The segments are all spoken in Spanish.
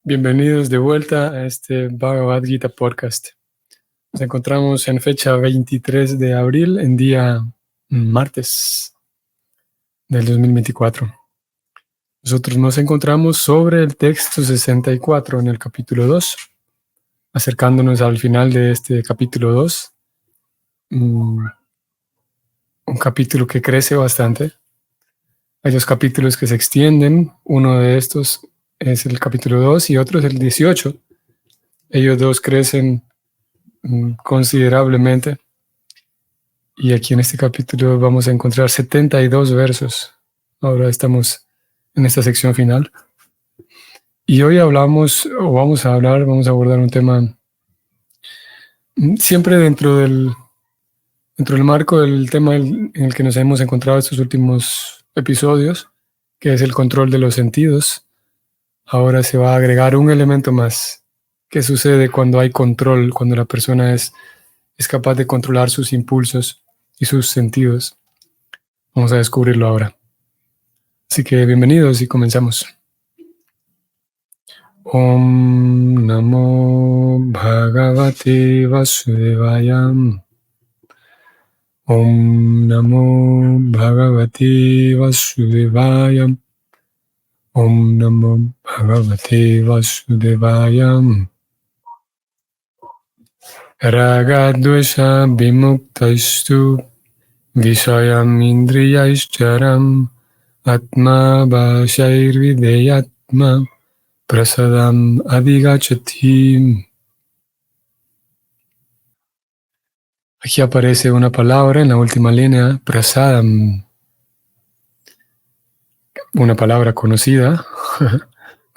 Bienvenidos de vuelta a este Bhagavad Gita Podcast. Nos encontramos en fecha 23 de abril, en día martes del 2024. Nosotros nos encontramos sobre el texto 64 en el capítulo 2, acercándonos al final de este capítulo 2, un capítulo que crece bastante. Hay dos capítulos que se extienden, uno de estos es el capítulo 2 y otro es el 18. Ellos dos crecen considerablemente. Y aquí en este capítulo vamos a encontrar 72 versos. Ahora estamos en esta sección final. Y hoy vamos a abordar un tema siempre dentro del marco del tema en el que nos hemos encontrado estos últimos episodios, que es el control de los sentidos. Ahora se va a agregar un elemento más. ¿Qué sucede cuando hay control, cuando la persona es capaz de controlar sus impulsos y sus sentidos? Vamos a descubrirlo ahora. Así que bienvenidos y comenzamos. Om Namo Bhagavate Vasudevaya. Om Namo Bhagavate Vasudevaya. Om Namo Bhagavate Vasudevaya. Ragadvesha Vimuktastu Vishayam Indriyaischaram Atma Bhashairvideyatma Prasadam Adhigachati. Aquí aparece una palabra en la última línea, prasadam, una palabra conocida,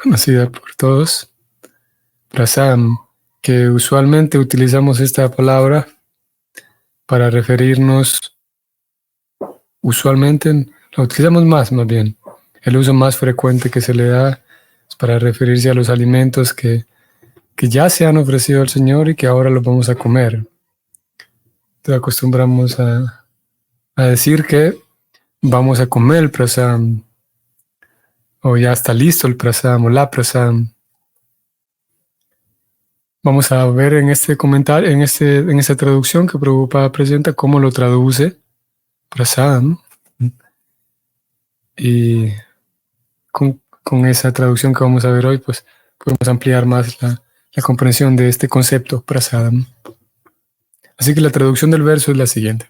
conocida por todos. Prasadam, que usualmente utilizamos esta palabra para referirnos, la utilizamos más bien. El uso más frecuente que se le da es para referirse a los alimentos que ya se han ofrecido al Señor y que ahora los vamos a comer. Entonces acostumbramos a decir que vamos a comer el prasadam, o ya está listo el prasadam, o la prasadam. Vamos a ver en este comentario, en esta traducción que Prabhupada presenta, cómo lo traduce prasadam. Y con esa traducción que vamos a ver hoy, pues podemos ampliar más la comprensión de este concepto prasadam. Así que la traducción del verso es la siguiente.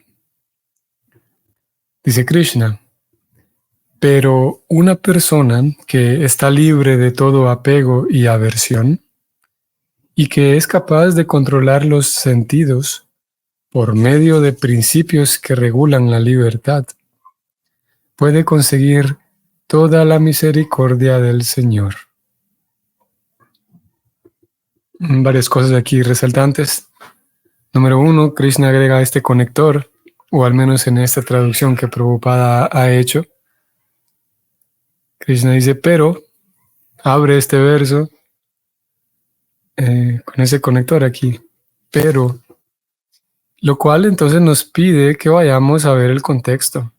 Dice Krishna: pero una persona que está libre de todo apego y aversión y que es capaz de controlar los sentidos por medio de principios que regulan la libertad, puede conseguir toda la misericordia del Señor. Varias cosas aquí resaltantes. Número 1, Krishna agrega este conector, o al menos en esta traducción que Prabhupada ha hecho. Krishna dice, pero, abre este verso con ese conector aquí, pero, lo cual entonces nos pide que vayamos a ver el contexto.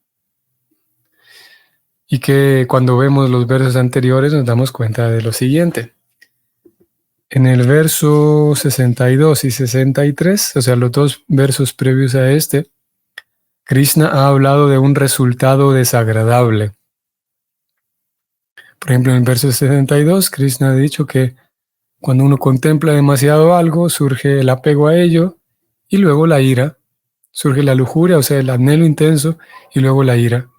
Y que cuando vemos los versos anteriores nos damos cuenta de lo siguiente. En el verso 62 y 63, o sea, los dos versos previos a este, Krishna ha hablado de un resultado desagradable. Por ejemplo, en el verso 62, Krishna ha dicho que cuando uno contempla demasiado algo, surge el apego a ello y luego la ira. Surge la lujuria, o sea, el anhelo intenso, y luego la ira.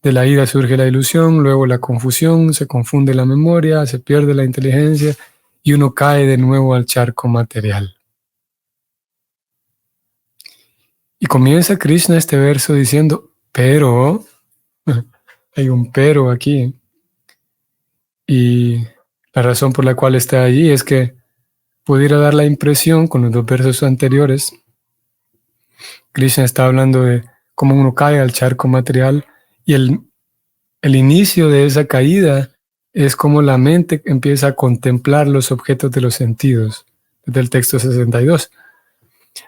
De la ira surge la ilusión, luego la confusión, se confunde la memoria, se pierde la inteligencia y uno cae de nuevo al charco material. Y comienza Krishna este verso diciendo, pero, hay un pero aquí. Y la razón por la cual está allí es que pudiera dar la impresión, con los dos versos anteriores, Krishna está hablando de cómo uno cae al charco material y el inicio de esa caída es como la mente empieza a contemplar los objetos de los sentidos, desde el texto 62.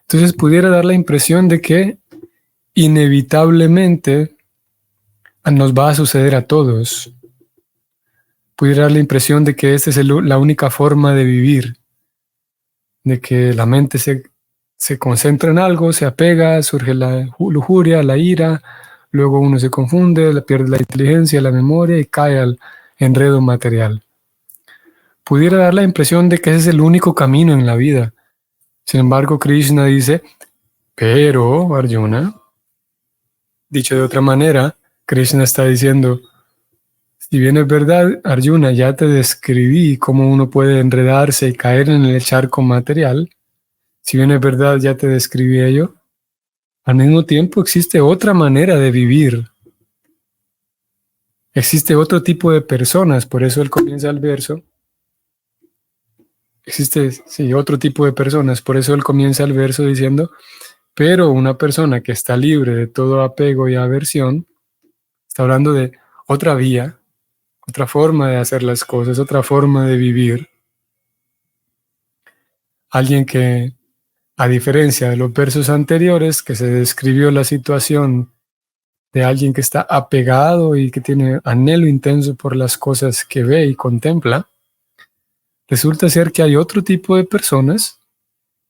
Entonces pudiera dar la impresión de que inevitablemente nos va a suceder a todos. pudiera dar la impresión de que esta es la única forma de vivir, de que la mente se concentra en algo, se apega, surge la lujuria, la ira, luego uno se confunde, pierde la inteligencia, la memoria y cae al enredo material. Pudiera dar la impresión de que ese es el único camino en la vida. Sin embargo, Krishna dice, pero, Arjuna, dicho de otra manera, Krishna está diciendo, si bien es verdad, Arjuna, ya te describí cómo uno puede enredarse y caer en el charco material, si bien es verdad, ya te describí ello, al mismo tiempo existe otra manera de vivir. Existe otro tipo de personas, por eso él comienza el verso. Existe, sí, otro tipo de personas, por eso él comienza el verso diciendo, pero una persona que está libre de todo apego y aversión, está hablando de otra vía, otra forma de hacer las cosas, otra forma de vivir. Alguien que, a diferencia de los versos anteriores, que se describió la situación de alguien que está apegado y que tiene anhelo intenso por las cosas que ve y contempla, resulta ser que hay otro tipo de personas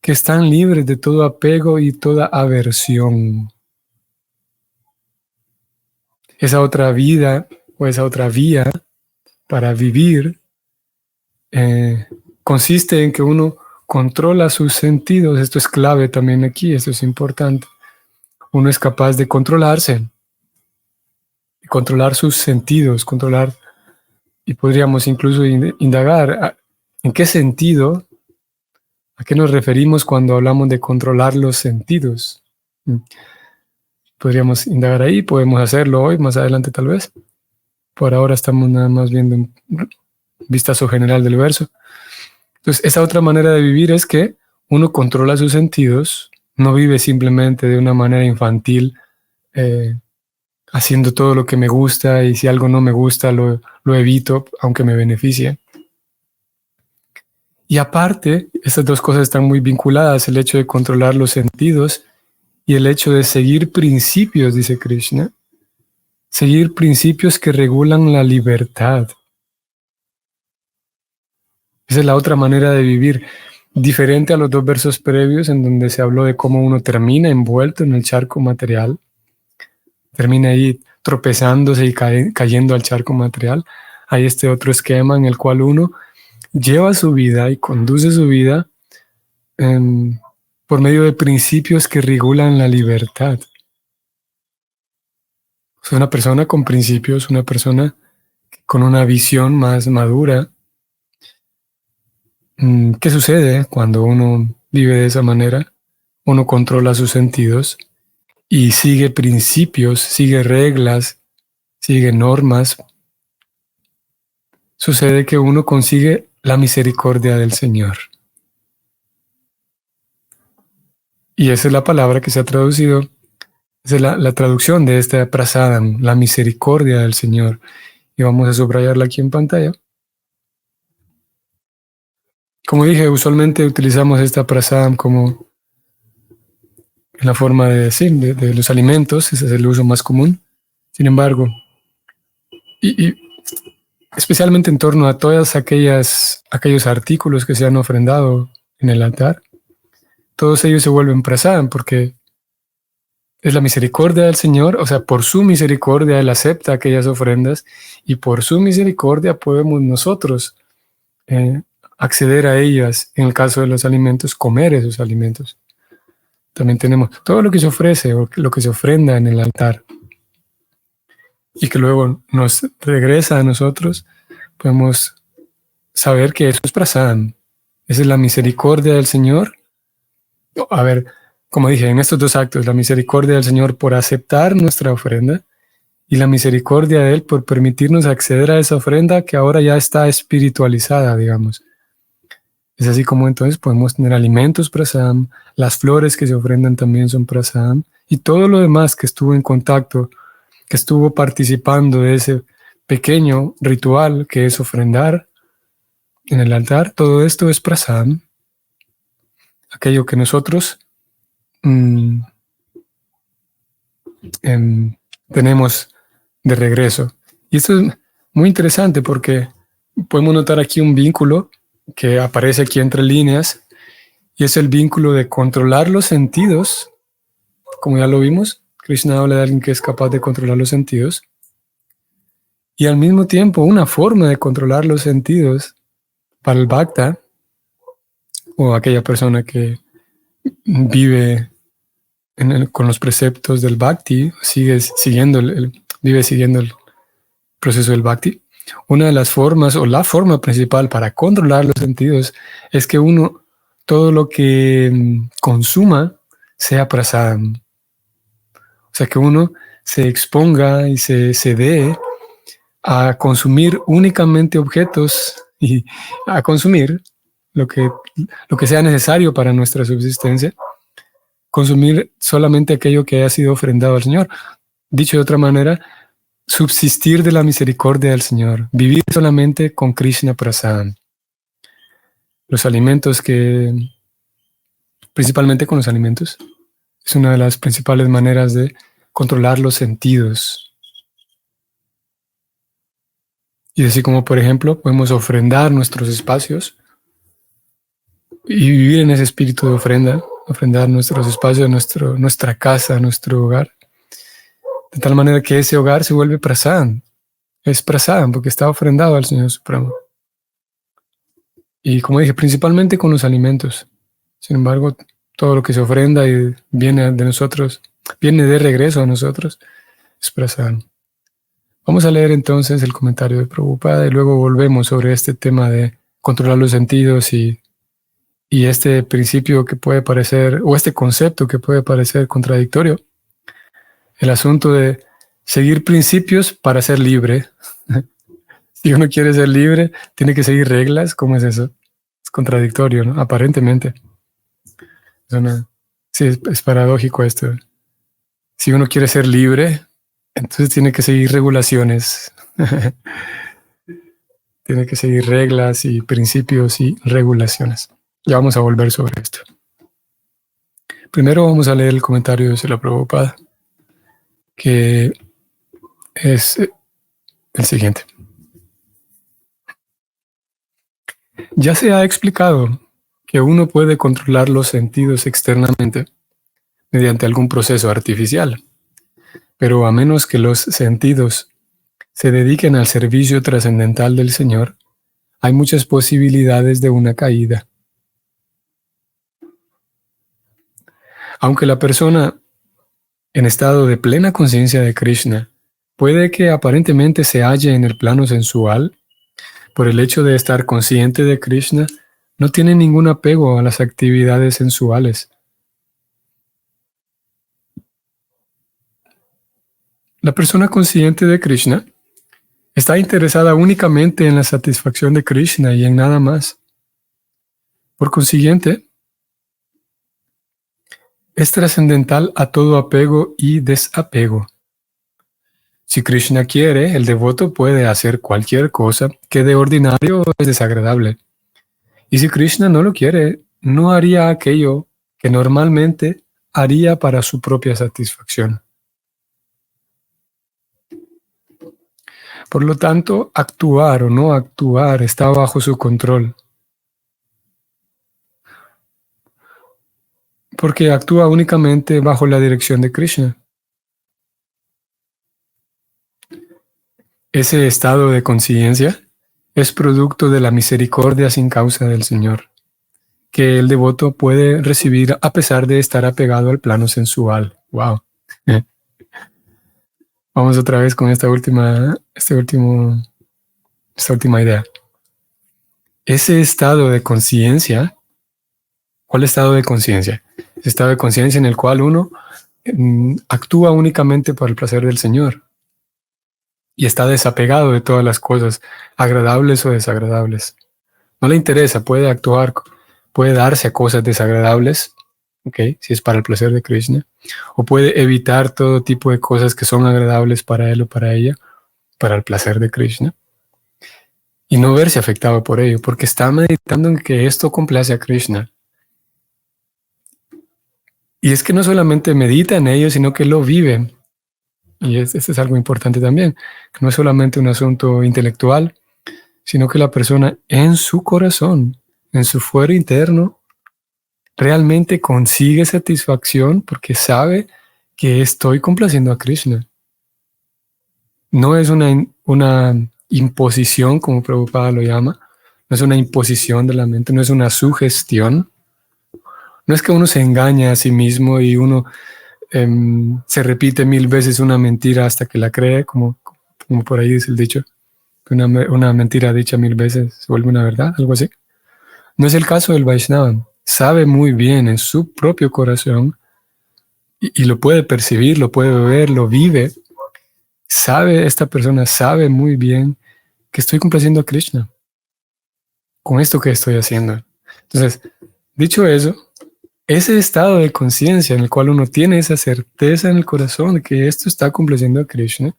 que están libres de todo apego y toda aversión. Esa otra vida o esa otra vía para vivir consiste en que uno controla sus sentidos. Esto es clave también aquí, esto es importante. Uno es capaz de controlarse, controlar sus sentidos, controlar, y podríamos incluso indagar en qué sentido, a qué nos referimos cuando hablamos de controlar los sentidos. Podríamos indagar ahí, podemos hacerlo hoy, más adelante tal vez. Por ahora estamos nada más viendo un vistazo general del verso. Entonces, esa otra manera de vivir es que uno controla sus sentidos, no vive simplemente de una manera infantil, haciendo todo lo que me gusta, y si algo no me gusta lo evito, aunque me beneficie. Y aparte, estas dos cosas están muy vinculadas, el hecho de controlar los sentidos y el hecho de seguir principios, dice Krishna, seguir principios que regulan la libertad. Esa es la otra manera de vivir, diferente a los dos versos previos en donde se habló de cómo uno termina envuelto en el charco material, termina ahí tropezándose y cayendo al charco material. Hay este otro esquema en el cual uno lleva su vida y conduce su vida por medio de principios que regulan la libertad. Es una persona con principios, una persona con una visión más madura. ¿Qué sucede cuando uno vive de esa manera? Uno controla sus sentidos y sigue principios, sigue reglas, sigue normas. Sucede que uno consigue la misericordia del Señor. Y esa es la palabra que se ha traducido, esa es la traducción de esta prasadam, la misericordia del Señor. Y vamos a subrayarla aquí en pantalla. Como dije, usualmente utilizamos esta prasadam como en la forma de los alimentos, ese es el uso más común. Sin embargo, y especialmente en torno a todos aquellos artículos que se han ofrendado en el altar, todos ellos se vuelven prasadam porque es la misericordia del Señor, o sea, por su misericordia Él acepta aquellas ofrendas y por su misericordia podemos nosotros acceder a ellas. En el caso de los alimentos, comer esos alimentos. También tenemos todo lo que se ofrece o lo que se ofrenda en el altar y que luego nos regresa a nosotros, podemos saber que eso es prasadam. Esa es la misericordia del Señor. A ver, como dije, en estos dos actos, la misericordia del Señor por aceptar nuestra ofrenda y la misericordia de Él por permitirnos acceder a esa ofrenda que ahora ya está espiritualizada, digamos. Es así como entonces podemos tener alimentos prasadam, las flores que se ofrendan también son prasadam, y todo lo demás que estuvo en contacto, que estuvo participando de ese pequeño ritual que es ofrendar en el altar, todo esto es prasadam, aquello que nosotros tenemos de regreso. Y esto es muy interesante porque podemos notar aquí un vínculo que aparece aquí entre líneas, y es el vínculo de controlar los sentidos. Como ya lo vimos, Krishna habla de alguien que es capaz de controlar los sentidos, y al mismo tiempo una forma de controlar los sentidos para el bhakta, o aquella persona que vive con los preceptos del bhakti, vive siguiendo el proceso del bhakti. Una de las formas, o la forma principal para controlar los sentidos, es que todo lo que consuma sea prasadam. O sea, que uno se exponga y se dé a consumir únicamente objetos y a consumir lo que sea necesario para nuestra subsistencia, consumir solamente aquello que haya sido ofrendado al Señor. Dicho de otra manera, subsistir de la misericordia del Señor, vivir solamente con Krishna Prasadam. Los alimentos principalmente con los alimentos, es una de las principales maneras de controlar los sentidos. Y así como, por ejemplo, podemos ofrendar nuestros espacios y vivir en ese espíritu de ofrendar nuestros espacios, nuestra casa, nuestro hogar, de tal manera que ese hogar se vuelve prasadam. Es prasadam porque está ofrendado al Señor Supremo. Y como dije, principalmente con los alimentos. Sin embargo, todo lo que se ofrenda y viene de nosotros, viene de regreso a nosotros, es prasadam. Vamos a leer entonces el comentario de Prabhupada y luego volvemos sobre este tema de controlar los sentidos y este principio que puede parecer, o este concepto que puede parecer contradictorio. El asunto de seguir principios para ser libre. Si uno quiere ser libre, tiene que seguir reglas. ¿Cómo es eso? Es contradictorio, ¿no? Aparentemente. Sí, es paradójico esto. Si uno quiere ser libre, entonces tiene que seguir regulaciones. Tiene que seguir reglas y principios y regulaciones. Ya vamos a volver sobre esto. Primero vamos a leer el comentario de Srila Prabhupada, que es el siguiente. Ya se ha explicado que uno puede controlar los sentidos externamente mediante algún proceso artificial, pero a menos que los sentidos se dediquen al servicio trascendental del Señor, hay muchas posibilidades de una caída. Aunque la persona en estado de plena conciencia de Krishna puede que aparentemente se halle en el plano sensual, por el hecho de estar consciente de Krishna, no tiene ningún apego a las actividades sensuales. La persona consciente de Krishna está interesada únicamente en la satisfacción de Krishna y en nada más. Por consiguiente, es trascendental a todo apego y desapego. Si Krishna quiere, el devoto puede hacer cualquier cosa que de ordinario es desagradable. Y si Krishna no lo quiere, no haría aquello que normalmente haría para su propia satisfacción. Por lo tanto, actuar o no actuar está bajo su control, porque actúa únicamente bajo la dirección de Krishna. Ese estado de conciencia es producto de la misericordia sin causa del Señor, que el devoto puede recibir a pesar de estar apegado al plano sensual. ¡Wow! Vamos otra vez con esta última idea. Ese estado de conciencia, ¿cuál estado de conciencia? Ese estado de conciencia en el cual uno actúa únicamente por el placer del Señor y está desapegado de todas las cosas, agradables o desagradables. No le interesa, puede darse a cosas desagradables, ¿okay? Si es para el placer de Krishna, o puede evitar todo tipo de cosas que son agradables para él o para ella, para el placer de Krishna, y no verse afectado por ello, porque está meditando en que esto complace a Krishna. Y es que no solamente medita en ello, sino que lo vive. Y este es algo importante también, que no es solamente un asunto intelectual, sino que la persona en su corazón, en su fuero interno, realmente consigue satisfacción porque sabe que estoy complaciendo a Krishna. No es una imposición, como Prabhupada lo llama, no es una imposición de la mente, no es una sugestión. No es que uno se engaña a sí mismo y uno se repite 1000 veces una mentira hasta que la cree, como por ahí dice el dicho, que una mentira dicha 1000 veces se vuelve una verdad, algo así. No es el caso del Vaishnava. Sabe muy bien en su propio corazón y lo puede percibir, lo puede ver, lo vive. Esta persona sabe muy bien que estoy complaciendo a Krishna con esto que estoy haciendo. Entonces, dicho eso, ese estado de conciencia en el cual uno tiene esa certeza en el corazón de que esto está complaciendo a Krishna,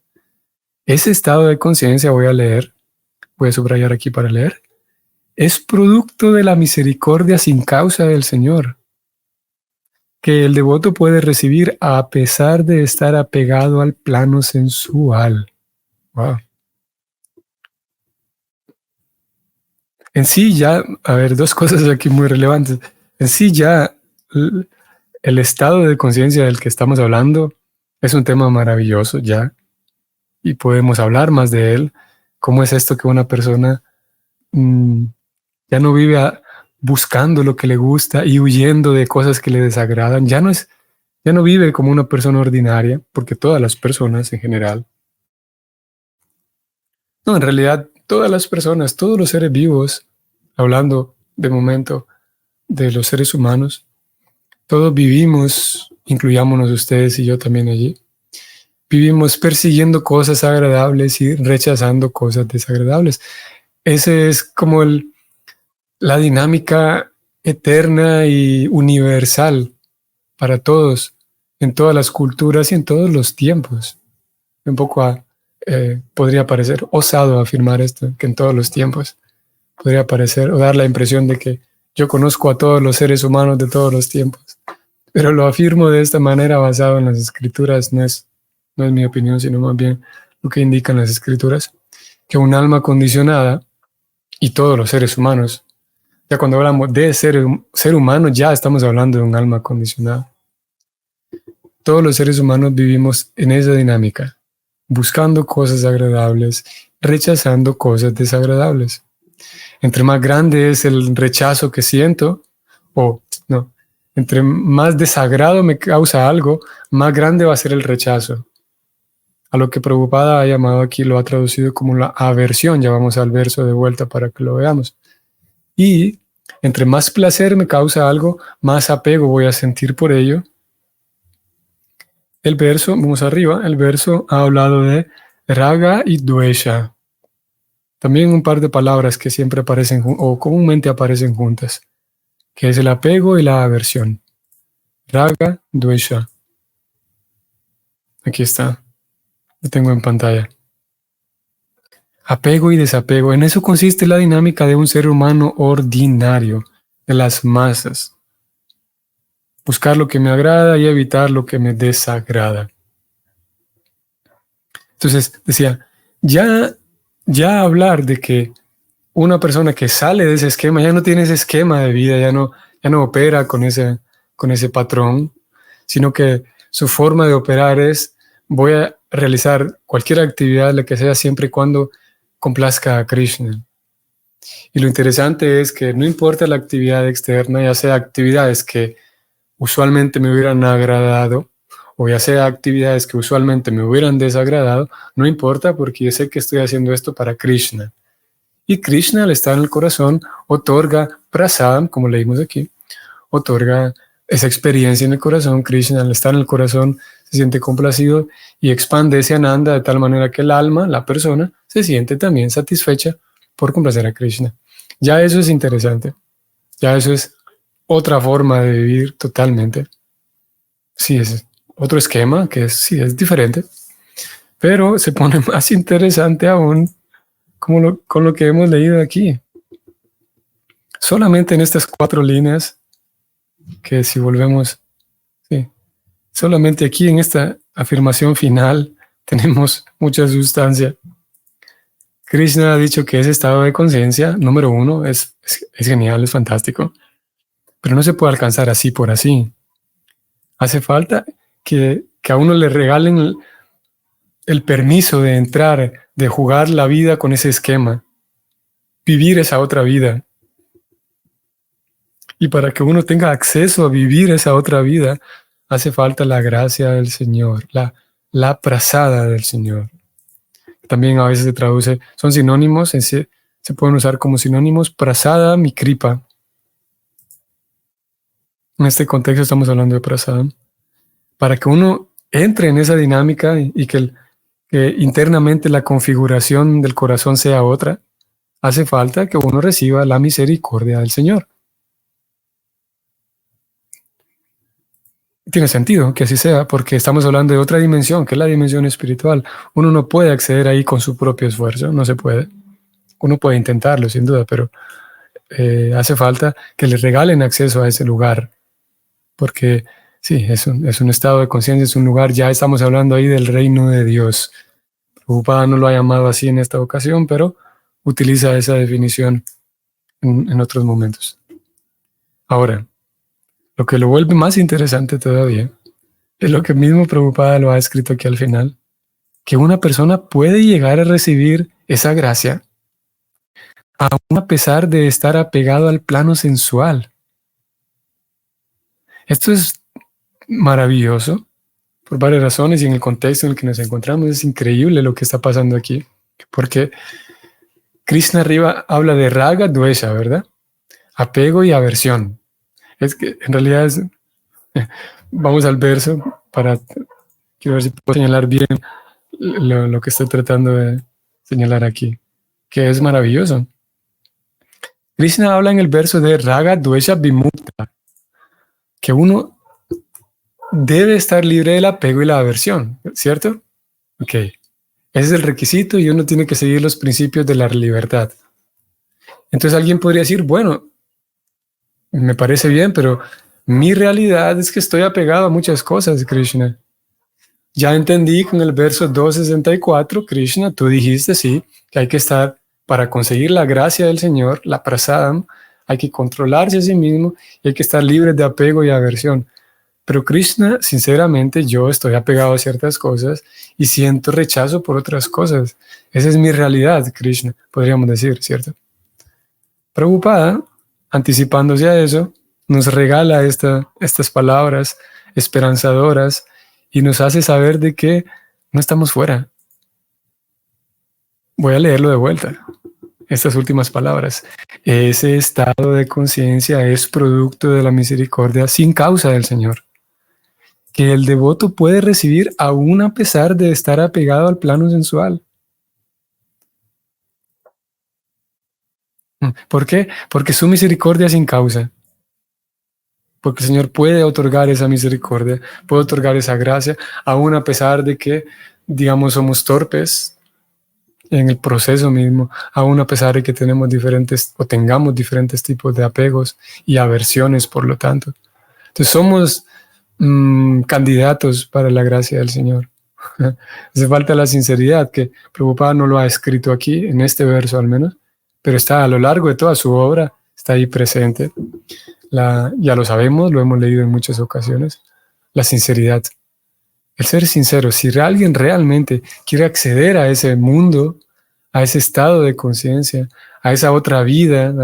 ese estado de conciencia voy a subrayar aquí para leer, es producto de la misericordia sin causa del Señor, que el devoto puede recibir a pesar de estar apegado al plano sensual. Wow. En sí ya, a ver, dos cosas aquí muy relevantes. En sí ya, el estado de conciencia del que estamos hablando es un tema maravilloso ya, y podemos hablar más de él. ¿Cómo es esto que una persona ya no vive buscando lo que le gusta y huyendo de cosas que le desagradan? Ya no vive como una persona ordinaria, porque todas las personas en general, no, en realidad todas las personas, todos los seres vivos, hablando de momento de los seres humanos, todos vivimos, incluyámonos ustedes y yo también allí, vivimos persiguiendo cosas agradables y rechazando cosas desagradables. Ese es como la dinámica eterna y universal para todos, en todas las culturas y en todos los tiempos. Un poco podría parecer osado afirmar esto, que en todos los tiempos podría parecer o dar la impresión de que yo conozco a todos los seres humanos de todos los tiempos, pero lo afirmo de esta manera basado en las escrituras. No es mi opinión, sino más bien lo que indican las escrituras, que un alma condicionada y todos los seres humanos, ya cuando hablamos de ser humano, ya estamos hablando de un alma condicionada. Todos los seres humanos vivimos en esa dinámica, buscando cosas agradables, rechazando cosas desagradables. Entre más grande es el rechazo que siento, o no, entre más desagrado me causa algo, más grande va a ser el rechazo. A lo que Prabhupada ha llamado aquí, lo ha traducido como la aversión. Ya vamos al verso de vuelta para que lo veamos. Y entre más placer me causa algo, más apego voy a sentir por ello. El verso, vamos arriba, el verso ha hablado de raga y dvesha. También un par de palabras que siempre aparecen o comúnmente aparecen juntas, que es el apego y la aversión. Raga, dvesha. Aquí está, lo tengo en pantalla. Apego y desapego. En eso consiste la dinámica de un ser humano ordinario, de las masas. Buscar lo que me agrada y evitar lo que me desagrada. Entonces, decía, ya hablar de que una persona que sale de ese esquema, ya no tiene ese esquema de vida, ya no opera con ese patrón, sino que su forma de operar es, voy a realizar cualquier actividad, la que sea, siempre y cuando complazca a Krishna. Y lo interesante es que no importa la actividad externa, ya sea actividades que usualmente me hubieran agradado, o ya sea actividades que usualmente me hubieran desagradado, no importa porque yo sé que estoy haciendo esto para Krishna. Y Krishna, al estar en el corazón, otorga prasadam, como leímos aquí, otorga esa experiencia en el corazón. Krishna, al estar en el corazón, se siente complacido y expande ese ananda de tal manera que el alma, la persona, se siente también satisfecha por complacer a Krishna. Ya eso es interesante. Ya eso es otra forma de vivir totalmente. Sí, es otro esquema que sí es diferente, pero se pone más interesante aún con lo que hemos leído aquí. Solamente en estas 4 líneas, que si volvemos, sí, solamente aquí en esta afirmación final tenemos mucha sustancia. Krishna ha dicho que ese estado de conciencia, número uno, es genial, es fantástico, pero no se puede alcanzar así por así. Hace falta que a uno le regalen el permiso de entrar, de jugar la vida con ese esquema, vivir esa otra vida. Y para que uno tenga acceso a vivir esa otra vida, hace falta la gracia del Señor, la prasada del Señor. También a veces se traduce, son sinónimos, se pueden usar como sinónimos, prasada, mi kripa. En este contexto estamos hablando de prasada. Para que uno entre en esa dinámica y que internamente la configuración del corazón sea otra, hace falta que uno reciba la misericordia del Señor. Tiene sentido que así sea, porque estamos hablando de otra dimensión, que es la dimensión espiritual. Uno no puede acceder ahí con su propio esfuerzo, no se puede. Uno puede intentarlo, sin duda, pero hace falta que le regalen acceso a ese lugar, porque sí, es un estado de conciencia, es un lugar, ya estamos hablando ahí del reino de Dios. Prabhupada no lo ha llamado así en esta ocasión, pero utiliza esa definición en otros momentos. Ahora, lo que lo vuelve más interesante todavía es lo que mismo Prabhupada lo ha escrito aquí al final, que una persona puede llegar a recibir esa gracia aún a pesar de estar apegado al plano sensual. Esto es maravilloso por varias razones y en el contexto en el que nos encontramos es increíble lo que está pasando aquí, porque Krishna arriba habla de raga, dvesha, ¿verdad? Apego y aversión. Es que en realidad vamos al verso quiero ver si puedo señalar bien lo que estoy tratando de señalar aquí, que es maravilloso. Krishna habla en el verso de raga, dvesha, vimukta, que uno debe estar libre del apego y la aversión, ¿cierto? Ok. Ese es el requisito y uno tiene que seguir los principios de la libertad. Entonces alguien podría decir, bueno, me parece bien, pero mi realidad es que estoy apegado a muchas cosas, Krishna. Ya entendí que en el verso 264, Krishna, tú dijiste, sí, que hay que estar, para conseguir la gracia del Señor, la prasadam, hay que controlarse a sí mismo y hay que estar libre de apego y aversión. Pero Krishna, sinceramente, yo estoy apegado a ciertas cosas y siento rechazo por otras cosas. Esa es mi realidad, Krishna, podríamos decir, ¿cierto? Prabhupada, anticipándose a eso, nos regala estas palabras esperanzadoras y nos hace saber de que no estamos fuera. Voy a leerlo de vuelta, estas últimas palabras. Ese estado de conciencia es producto de la misericordia sin causa del Señor, que el devoto puede recibir aún a pesar de estar apegado al plano sensual. ¿Por qué? Porque su misericordia es sin causa. Porque el Señor puede otorgar esa misericordia, puede otorgar esa gracia, aún a pesar de que, digamos, somos torpes en el proceso mismo, aún a pesar de que tenemos diferentes o tengamos diferentes tipos de apegos y aversiones, por lo tanto. Entonces somos candidatos para la gracia del Señor. Hace falta la sinceridad, que Prabhupada no lo ha escrito aquí, en este verso al menos, pero está a lo largo de toda su obra, está ahí presente. Ya lo sabemos, lo hemos leído en muchas ocasiones, la sinceridad. El ser sincero, si alguien realmente quiere acceder a ese mundo, a ese estado de conciencia, a esa otra vida,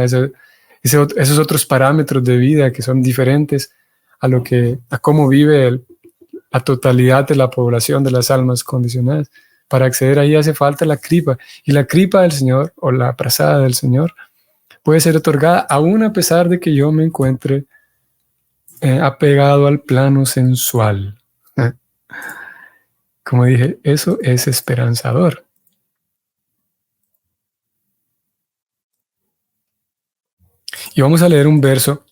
esos otros parámetros de vida que son diferentes a cómo vive la totalidad de la población de las almas condicionadas. Para acceder ahí hace falta la kripa. Y la kripa del Señor, o la prasada del Señor, puede ser otorgada aún a pesar de que yo me encuentre apegado al plano sensual. Como dije, eso es esperanzador. Y vamos a leer un verso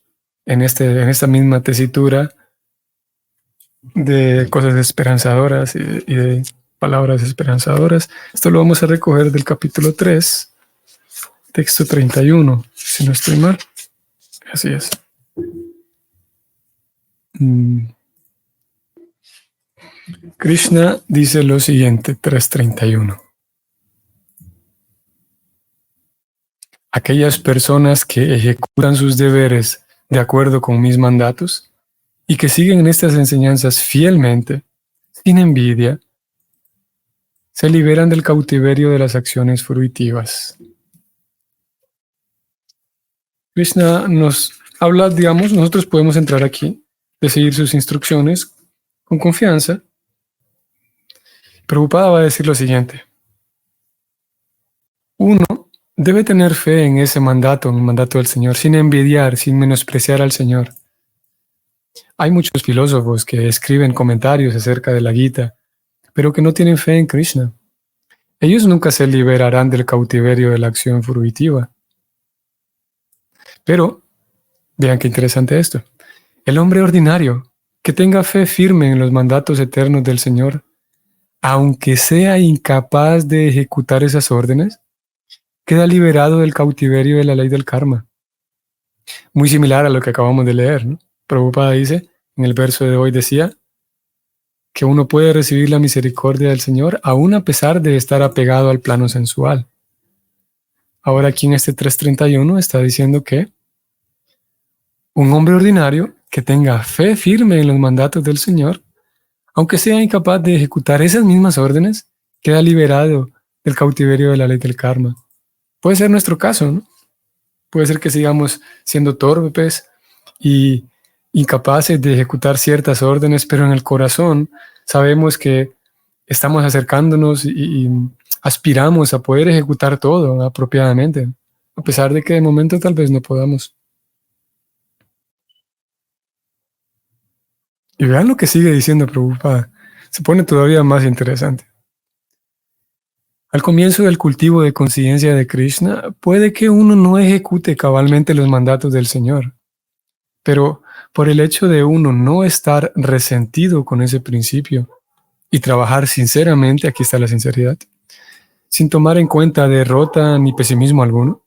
en esta misma tesitura de cosas esperanzadoras y de palabras esperanzadoras. Esto lo vamos a recoger del capítulo 3, texto 31, si no estoy mal. Así es. Krishna dice lo siguiente, 3:31. aquellas personas que ejecutan sus deberes de acuerdo con mis mandatos y que siguen estas enseñanzas fielmente, sin envidia, se liberan del cautiverio de las acciones fruitivas. Krishna nos habla, digamos, nosotros podemos entrar aquí, de seguir sus instrucciones con confianza. Prabhupada va a decir lo siguiente: uno debe tener fe en ese mandato, en el mandato del Señor, sin envidiar, sin menospreciar al Señor. Hay muchos filósofos que escriben comentarios acerca de la Gita, pero que no tienen fe en Krishna. Ellos nunca se liberarán del cautiverio de la acción fruitiva. Pero, vean qué interesante esto. El hombre ordinario que tenga fe firme en los mandatos eternos del Señor, aunque sea incapaz de ejecutar esas órdenes, queda liberado del cautiverio de la ley del karma. Muy similar a lo que acabamos de leer, ¿no? Prabhupada dice, en el verso de hoy decía, que uno puede recibir la misericordia del Señor aún a pesar de estar apegado al plano sensual. Ahora aquí en este 331 está diciendo que un hombre ordinario que tenga fe firme en los mandatos del Señor, aunque sea incapaz de ejecutar esas mismas órdenes, queda liberado del cautiverio de la ley del karma. Puede ser nuestro caso, ¿no? Puede ser que sigamos siendo torpes y incapaces de ejecutar ciertas órdenes, pero en el corazón sabemos que estamos acercándonos y aspiramos a poder ejecutar todo apropiadamente, a pesar de que de momento tal vez no podamos. Y vean lo que sigue diciendo Prabhupada. Se pone todavía más interesante. Al comienzo del cultivo de conciencia de Krishna, puede que uno no ejecute cabalmente los mandatos del Señor, pero por el hecho de uno no estar resentido con ese principio y trabajar sinceramente, aquí está la sinceridad, sin tomar en cuenta derrota ni pesimismo alguno,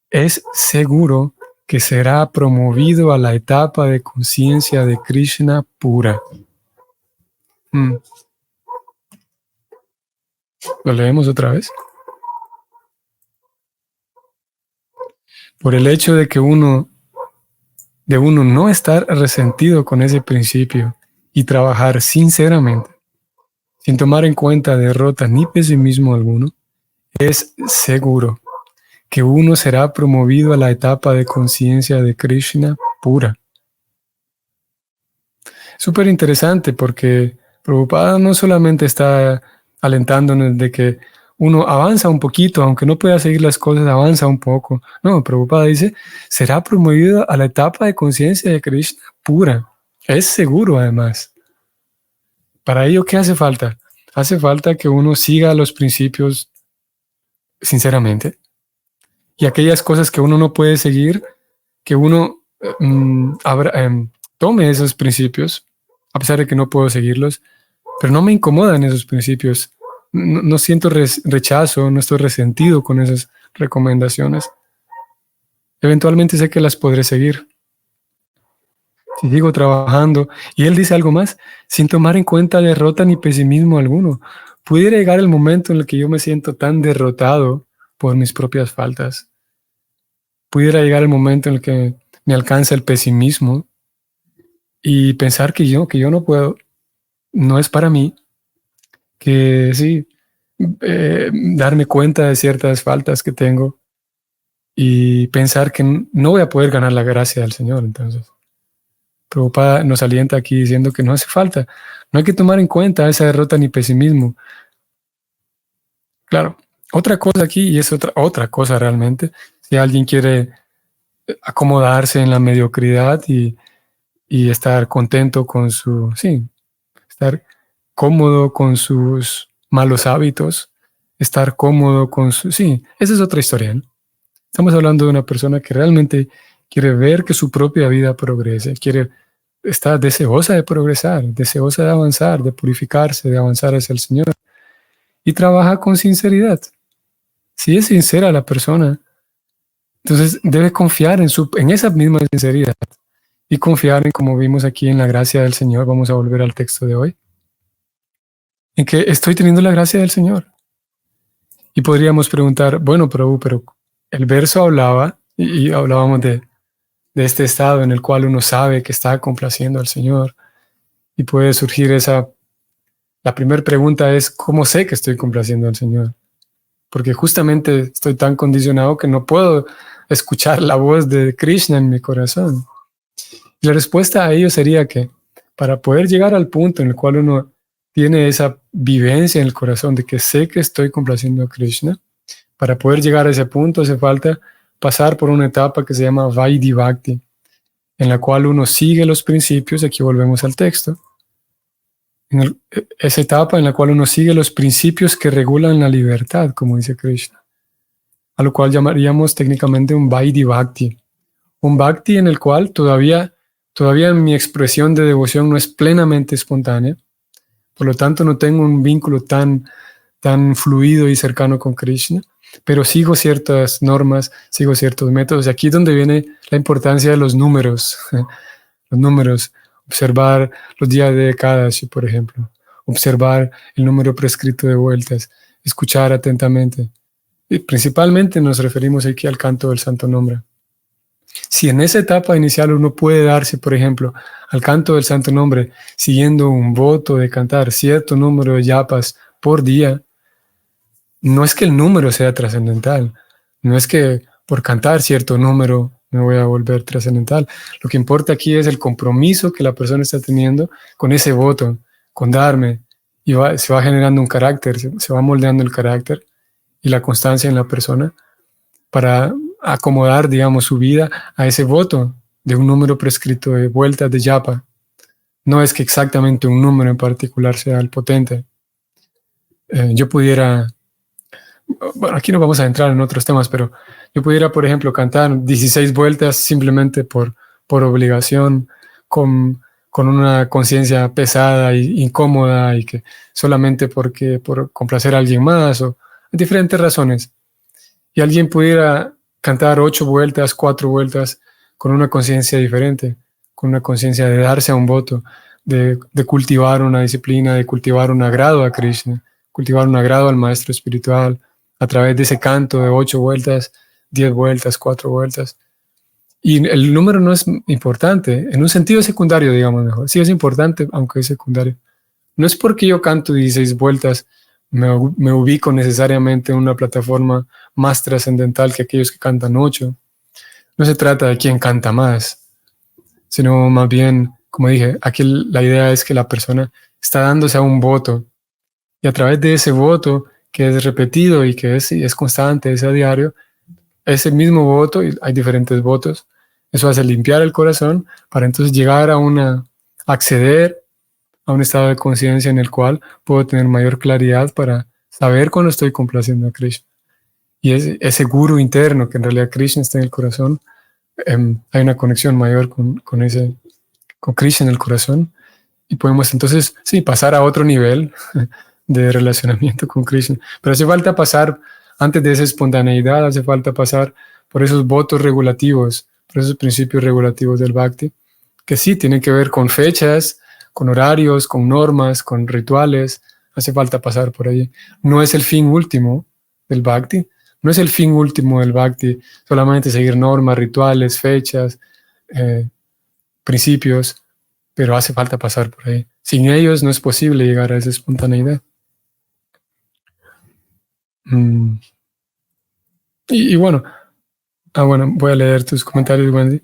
es seguro que será promovido a la etapa de conciencia de Krishna pura. ¿Lo leemos otra vez? Por el hecho de que uno no estar resentido con ese principio y trabajar sinceramente, sin tomar en cuenta derrota ni pesimismo alguno, es seguro que uno será promovido a la etapa de conciencia de Krishna pura. Súper interesante porque Prabhupada no solamente está alentándonos de que uno avanza un poquito, aunque no pueda seguir las cosas, avanza un poco. No, Prabhupada dice, será promovido a la etapa de conciencia de Krishna pura. Es seguro además. Para ello, ¿qué hace falta? Hace falta que uno siga los principios sinceramente. Y aquellas cosas que uno no puede seguir, que uno tome esos principios, a pesar de que no puedo seguirlos, pero no me incomodan esos principios. No siento rechazo, no estoy resentido con esas recomendaciones. Eventualmente sé que las podré seguir. Si sigo trabajando, y él dice algo más, sin tomar en cuenta derrota ni pesimismo alguno, pudiera llegar el momento en el que yo me siento tan derrotado por mis propias faltas. Pudiera llegar el momento en el que me alcanza el pesimismo y pensar que yo no puedo, no es para mí, que sí, darme cuenta de ciertas faltas que tengo y pensar que no voy a poder ganar la gracia del Señor. Entonces, Prabhupada nos alienta aquí diciendo que no hace falta, no hay que tomar en cuenta esa derrota ni pesimismo. Claro, otra cosa aquí, y es otra cosa realmente, si alguien quiere acomodarse en la mediocridad y estar contento con estar cómodo con sus malos hábitos, estar cómodo con esa es otra historia, ¿no? Estamos hablando de una persona que realmente quiere ver que su propia vida progrese, está deseosa de progresar, deseosa de avanzar, de purificarse, de avanzar hacia el Señor, y trabaja con sinceridad. Si es sincera la persona, entonces debe confiar en esa misma sinceridad y confiar en, como vimos aquí, en la gracia del Señor. Vamos a volver al texto de hoy, en que estoy teniendo la gracia del Señor. Y podríamos preguntar, bueno, pero el verso hablaba, y hablábamos de este estado en el cual uno sabe que está complaciendo al Señor, y puede surgir la primera pregunta es, ¿cómo sé que estoy complaciendo al Señor? Porque justamente estoy tan condicionado que no puedo escuchar la voz de Krishna en mi corazón. Y la respuesta a ello sería que para poder llegar al punto en el cual uno tiene esa vivencia en el corazón de que sé que estoy complaciendo a Krishna, para poder llegar a ese punto hace falta pasar por una etapa que se llama Vaidhi Bhakti, en la cual uno sigue los principios, aquí volvemos al texto, esa etapa en la cual uno sigue los principios que regulan la libertad, como dice Krishna, a lo cual llamaríamos técnicamente un Vaidhi Bhakti, un Bhakti en el cual todavía mi expresión de devoción no es plenamente espontánea, por lo tanto no tengo un vínculo tan fluido y cercano con Krishna, pero sigo ciertas normas, sigo ciertos métodos. Y aquí es donde viene la importancia de los números. Los números, observar los días de Ekadashi, por ejemplo, observar el número prescrito de vueltas, escuchar atentamente. Y principalmente nos referimos aquí al canto del Santo Nombre. Si en esa etapa inicial uno puede darse, por ejemplo, al canto del Santo Nombre, siguiendo un voto de cantar cierto número de yapas por día, no es que el número sea trascendental, no es que por cantar cierto número me voy a volver trascendental. Lo que importa aquí es el compromiso que la persona está teniendo con ese voto, con darme, y se va generando un carácter, se va moldeando el carácter y la constancia en la persona para acomodar, digamos, su vida a ese voto de un número prescrito de vueltas de yapa. No es que exactamente un número en particular sea el potente. Yo pudiera, bueno, aquí no vamos a entrar en otros temas, pero yo pudiera, por ejemplo, cantar 16 vueltas simplemente por obligación, con una conciencia pesada e incómoda, y que solamente por complacer a alguien más, o diferentes razones. Y alguien pudiera cantar 8 vueltas, 4 vueltas, con una conciencia diferente, con una conciencia de darse a un voto, de cultivar una disciplina, de cultivar un agrado a Krishna, cultivar un agrado al maestro espiritual, a través de ese canto de 8 vueltas, 10 vueltas, 4 vueltas. Y el número no es importante, en un sentido secundario, digamos mejor. Sí es importante, aunque es secundario. No es porque yo canto 16 vueltas, me ubico necesariamente en una plataforma más trascendental que aquellos que cantan 8. No se trata de quién canta más, sino más bien, como dije, aquí la idea es que la persona está dándose a un voto, y a través de ese voto, que es repetido y que es constante, es a diario, ese mismo voto, y hay diferentes votos, eso hace limpiar el corazón para entonces llegar acceder a un estado de conciencia en el cual puedo tener mayor claridad para saber cuando estoy complaciendo a Krishna. Y ese guru interno, que en realidad Krishna está en el corazón, hay una conexión mayor con Krishna en el corazón, y podemos entonces, sí, pasar a otro nivel de relacionamiento con Krishna. Pero hace falta pasar, antes de esa espontaneidad, hace falta pasar por esos votos regulativos, por esos principios regulativos del Bhakti, que sí tienen que ver con fechas, con horarios, con normas, con rituales. Hace falta pasar por ahí. No es el fin último del Bhakti, no es el fin último del Bhakti solamente seguir normas, rituales, fechas, principios, pero hace falta pasar por ahí. Sin ellos no es posible llegar a esa espontaneidad. Y bueno, voy a leer tus comentarios, Wendy.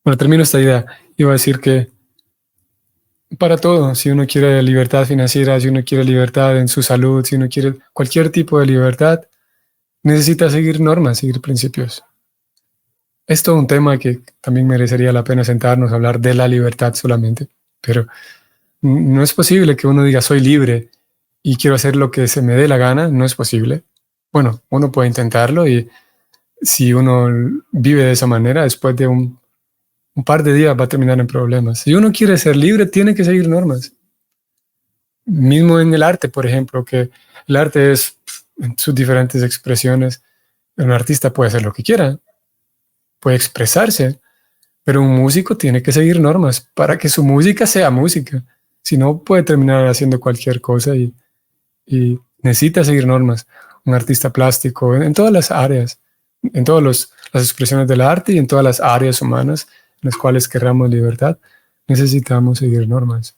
Bueno, termino esta idea. Iba a decir que para todo, si uno quiere libertad financiera, si uno quiere libertad en su salud, si uno quiere cualquier tipo de libertad, necesita seguir normas, seguir principios. Es todo un tema que también merecería la pena sentarnos a hablar de la libertad solamente, pero no es posible que uno diga soy libre y quiero hacer lo que se me dé la gana. No es posible. Bueno, uno puede intentarlo, y si uno vive de esa manera, después de un par de días va a terminar en problemas. Si uno quiere ser libre, tiene que seguir normas. Mismo en el arte, por ejemplo, que el arte es en sus diferentes expresiones. Un artista puede hacer lo que quiera, puede expresarse, pero un músico tiene que seguir normas para que su música sea música. Si no, puede terminar haciendo cualquier cosa, y necesita seguir normas. Un artista plástico, en todas las áreas, en todas las expresiones del arte y en todas las áreas humanas en las cuales querramos libertad, necesitamos seguir normas.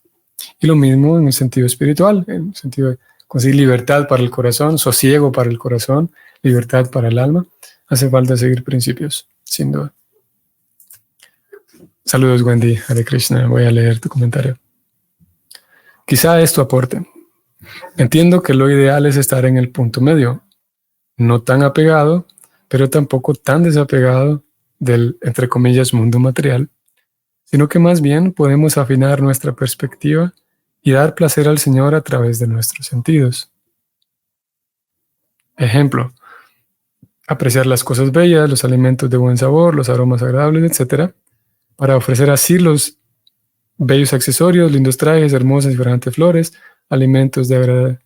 Y lo mismo en el sentido espiritual, en el sentido de conseguir libertad para el corazón, sosiego para el corazón, libertad para el alma. Hace falta seguir principios, sin duda. Saludos, Wendy. Hare Krishna. Voy a leer tu comentario. Quizá esto aporte. Entiendo que lo ideal es estar en el punto medio, no tan apegado, pero tampoco tan desapegado del, entre comillas, mundo material, sino que más bien podemos afinar nuestra perspectiva y dar placer al Señor a través de nuestros sentidos. Ejemplo, apreciar las cosas bellas, los alimentos de buen sabor, los aromas agradables, etc., para ofrecer así los bellos accesorios, lindos trajes, hermosas y fragantes flores, alimentos de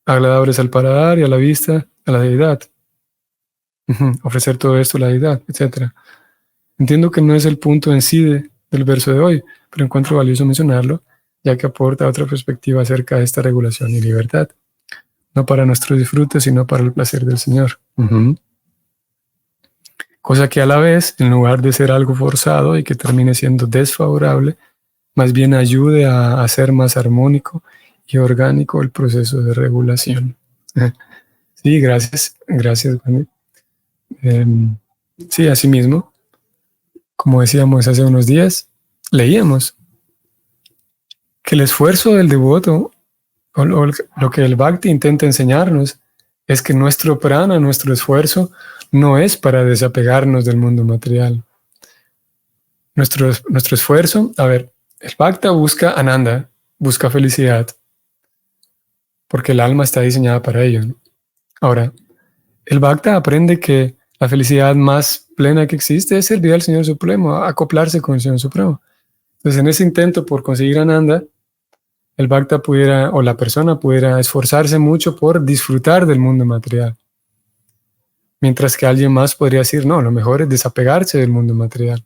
agradables al paladar y a la vista, a la deidad. Ofrecer todo esto a la deidad, etc. Entiendo que no es el punto en sí del verso de hoy, pero encuentro valioso mencionarlo, ya que aporta otra perspectiva acerca de esta regulación y libertad. No para nuestro disfrute, sino para el placer del Señor. Cosa que a la vez, en lugar de ser algo forzado y que termine siendo desfavorable, más bien ayude a hacer más armónico y orgánico el proceso de regulación. Sí, gracias, Wendy. Sí, así mismo, como decíamos hace unos días, leíamos que el esfuerzo del devoto, o lo que el Bhakti intenta enseñarnos, es que nuestro prana, nuestro esfuerzo, no es para desapegarnos del mundo material. Nuestro esfuerzo, el Bhakta busca ananda, busca felicidad, porque el alma está diseñada para ello, ¿no? Ahora, el Bhakta aprende que la felicidad más plena que existe es servir al Señor Supremo, acoplarse con el Señor Supremo. Entonces, en ese intento por conseguir ananda, el Bhakta pudiera, o la persona pudiera esforzarse mucho por disfrutar del mundo material. Mientras que alguien más podría decir, no, lo mejor es desapegarse del mundo material.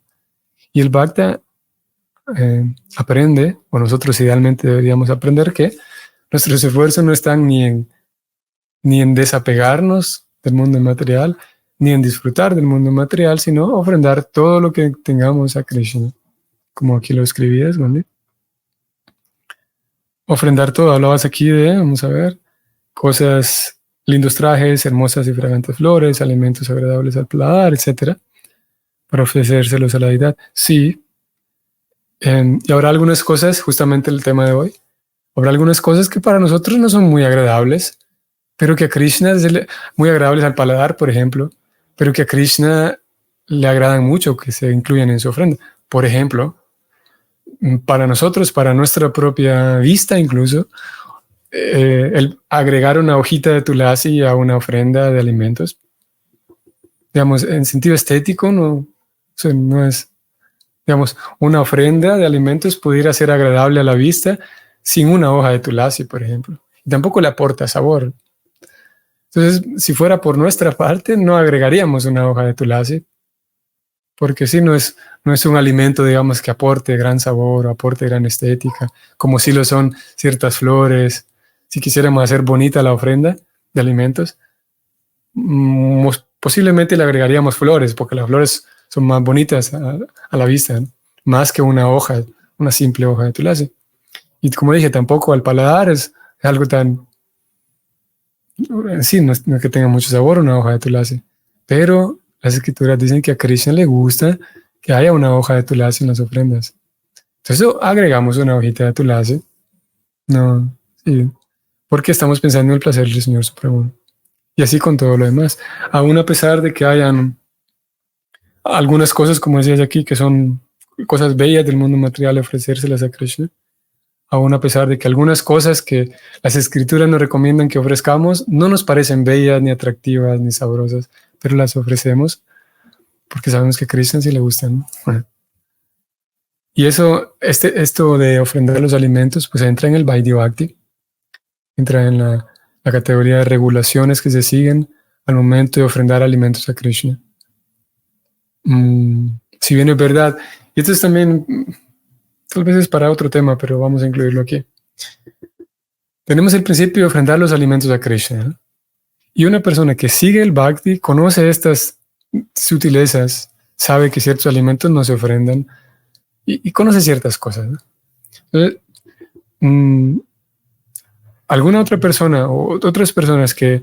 Y el Bhakta aprende, o nosotros idealmente deberíamos aprender, que nuestros esfuerzos no están ni en desapegarnos del mundo material, ni en disfrutar del mundo material, sino ofrendar todo lo que tengamos a Krishna. Como aquí lo escribías, Wendy. Ofrendar todo. Hablabas aquí de, vamos a ver, cosas, lindos trajes, hermosas y fragantes flores, alimentos agradables al paladar, etc., para ofrecérselos a la deidad. Sí. Y habrá algunas cosas, justamente el tema de hoy, habrá algunas cosas que para nosotros no son muy agradables, pero que a Krishna muy agradables al paladar, por ejemplo, pero que a Krishna le agradan mucho, que se incluyan en su ofrenda. Por ejemplo, para nosotros, para nuestra propia vista incluso, el agregar una hojita de tulasi a una ofrenda de alimentos, digamos, en sentido estético, no es, digamos, una ofrenda de alimentos pudiera ser agradable a la vista sin una hoja de tulasi, por ejemplo. Y tampoco le aporta sabor. Entonces, si fuera por nuestra parte, no agregaríamos una hoja de tulasi, porque sí, no es un alimento, digamos, que aporte gran sabor o aporte gran estética, como sí lo son ciertas flores. Si quisiéramos hacer bonita la ofrenda de alimentos, posiblemente le agregaríamos flores, porque las flores son más bonitas a la vista, ¿no? Más que una hoja, una simple hoja de tulasi. Y como dije, tampoco al paladar es algo tan... Sí, no es que tenga mucho sabor una hoja de tulasi, pero las escrituras dicen que a Krishna le gusta que haya una hoja de tulasi en las ofrendas. Entonces agregamos una hojita de tulasi. No, sí, porque estamos pensando en el placer del Señor Supremo. Y así con todo lo demás. Aún a pesar de que hayan algunas cosas, como decías aquí, que son cosas bellas del mundo material, ofrecérselas a Krishna. Aún a pesar de que algunas cosas que las escrituras nos recomiendan que ofrezcamos no nos parecen bellas, ni atractivas, ni sabrosas, pero las ofrecemos porque sabemos que a Krishna sí le gustan. Bueno. Y esto de ofrendar los alimentos, pues entra en el Vaidya Bhakti, entra en la categoría de regulaciones que se siguen al momento de ofrendar alimentos a Krishna. Si bien es verdad, y esto es también, tal vez es para otro tema, pero vamos a incluirlo aquí. Tenemos el principio de ofrendar los alimentos a Krishna, ¿no? Y una persona que sigue el Bhakti, conoce estas sutilezas, sabe que ciertos alimentos no se ofrendan y conoce ciertas cosas, ¿no? Entonces, alguna otra persona o otras personas que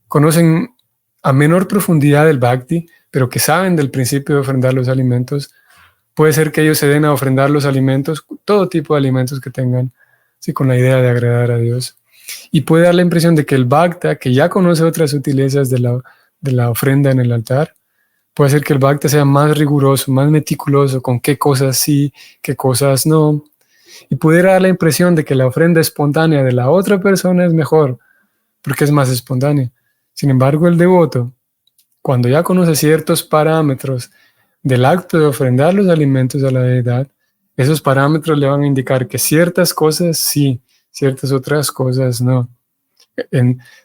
conocen a menor profundidad el Bhakti, pero que saben del principio de ofrendar los alimentos, puede ser que ellos se den a ofrendar los alimentos, todo tipo de alimentos que tengan, ¿sí? Con la idea de agradar a Dios. Y puede dar la impresión de que el Bhakta, que ya conoce otras sutilezas de la ofrenda en el altar, puede ser que el Bhakta sea más riguroso, más meticuloso con qué cosas sí, qué cosas no. Y pudiera dar la impresión de que la ofrenda espontánea de la otra persona es mejor, porque es más espontánea. Sin embargo, el devoto, cuando ya conoce ciertos parámetros del acto de ofrendar los alimentos a la deidad, esos parámetros le van a indicar que ciertas cosas sí, ciertas otras cosas no.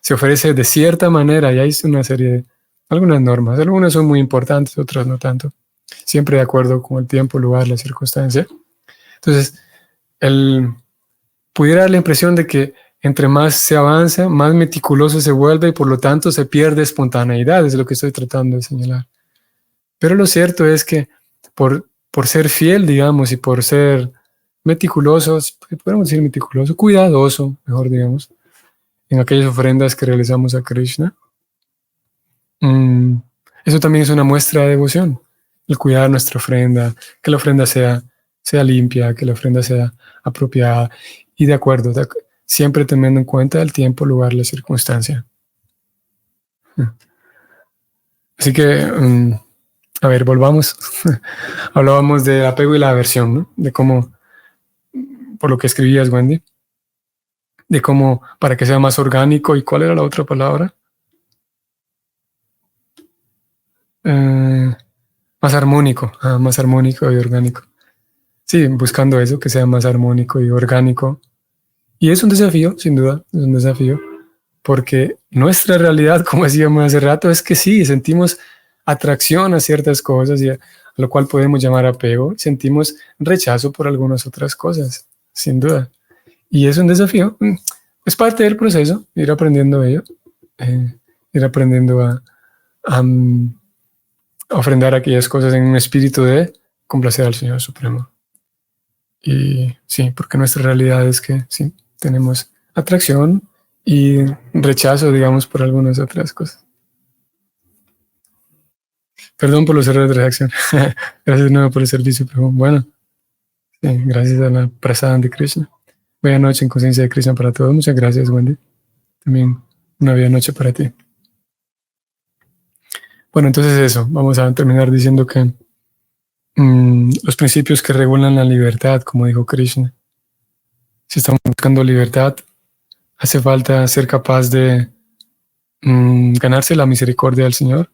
Se ofrece de cierta manera y hay una serie de algunas normas. Algunas son muy importantes, otras no tanto. Siempre de acuerdo con el tiempo, el lugar, la circunstancia. Entonces, pudiera dar la impresión de que entre más se avanza, más meticuloso se vuelve y por lo tanto se pierde espontaneidad, es lo que estoy tratando de señalar. Pero lo cierto es que por ser fiel, digamos, y por ser meticuloso, podemos decir meticuloso, cuidadoso, mejor digamos, en aquellas ofrendas que realizamos a Krishna, eso también es una muestra de devoción, el cuidar nuestra ofrenda, que la ofrenda sea limpia, que la ofrenda sea apropiada y de acuerdo, siempre teniendo en cuenta el tiempo, lugar, la circunstancia. Así que, a ver, volvamos. Hablábamos de apego y la aversión, ¿no? De cómo, por lo que escribías, Wendy, de cómo, para que sea más orgánico, ¿y cuál era la otra palabra? Más armónico y orgánico. Sí, buscando eso, que sea más armónico y orgánico. Y es un desafío, sin duda, es un desafío, porque nuestra realidad, como decíamos hace rato, es que sí, sentimos atracción a ciertas cosas y a lo cual podemos llamar apego, sentimos rechazo por algunas otras cosas, sin duda. Y es un desafío, es parte del proceso, ir aprendiendo ello, ir aprendiendo a ofrendar aquellas cosas en un espíritu de complacer al Señor Supremo. Y sí, porque nuestra realidad es que sí, tenemos atracción y rechazo, digamos, por algunas otras cosas. Perdón por los errores de redacción. Gracias de nuevo por el servicio, pero bueno, sí, gracias a la prasada de Krishna. Buena noche en conciencia de Krishna para todos. Muchas gracias, Wendy. También una buena noche para ti. Bueno, entonces eso, vamos a terminar diciendo que los principios que regulan la libertad, como dijo Krishna. Si estamos buscando libertad, hace falta ser capaz de ganarse la misericordia del Señor.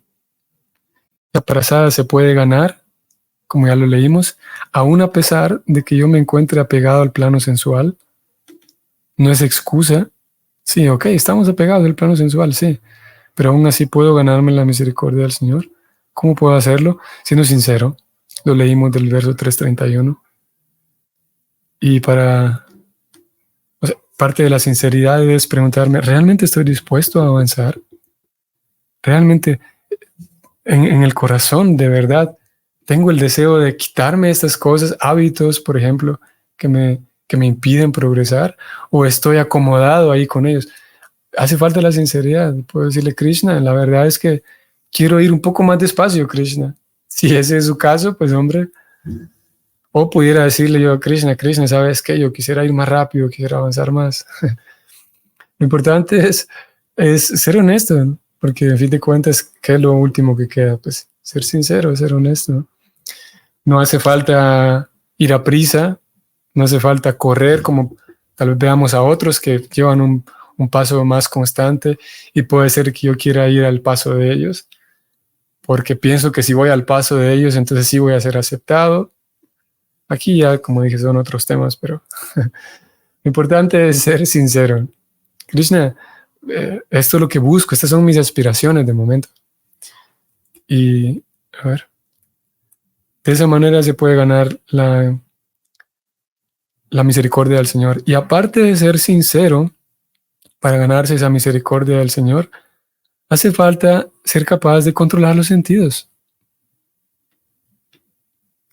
La prasada se puede ganar, como ya lo leímos, aún a pesar de que yo me encuentre apegado al plano sensual. No es excusa. Sí, ok, estamos apegados al plano sensual, sí, pero aún así puedo ganarme la misericordia del Señor. ¿Cómo puedo hacerlo? Siendo sincero. Lo leímos del verso 331. Y parte de la sinceridad es preguntarme, ¿realmente estoy dispuesto a avanzar? ¿Realmente en el corazón, de verdad, tengo el deseo de quitarme estas cosas, hábitos, por ejemplo, que me impiden progresar? ¿O estoy acomodado ahí con ellos? Hace falta la sinceridad. Puedo decirle, Krishna, la verdad es que quiero ir un poco más despacio, Krishna. Si ese es su caso, pues hombre. O pudiera decirle yo a Krishna, ¿sabes qué? Yo quisiera ir más rápido, quisiera avanzar más. Lo importante es ser honesto, ¿no? Porque a fin de cuentas, ¿qué es lo último que queda? Pues ser sincero, ser honesto. No hace falta ir a prisa, no hace falta correr como tal vez veamos a otros que llevan un paso más constante y puede ser que yo quiera ir al paso de ellos, porque pienso que si voy al paso de ellos, entonces sí voy a ser aceptado. Aquí ya, como dije, son otros temas, pero lo importante es ser sincero. Krishna, esto es lo que busco, estas son mis aspiraciones de momento. Y, a ver, de esa manera se puede ganar la misericordia del Señor. Y aparte de ser sincero, para ganarse esa misericordia del Señor, hace falta ser capaz de controlar los sentidos.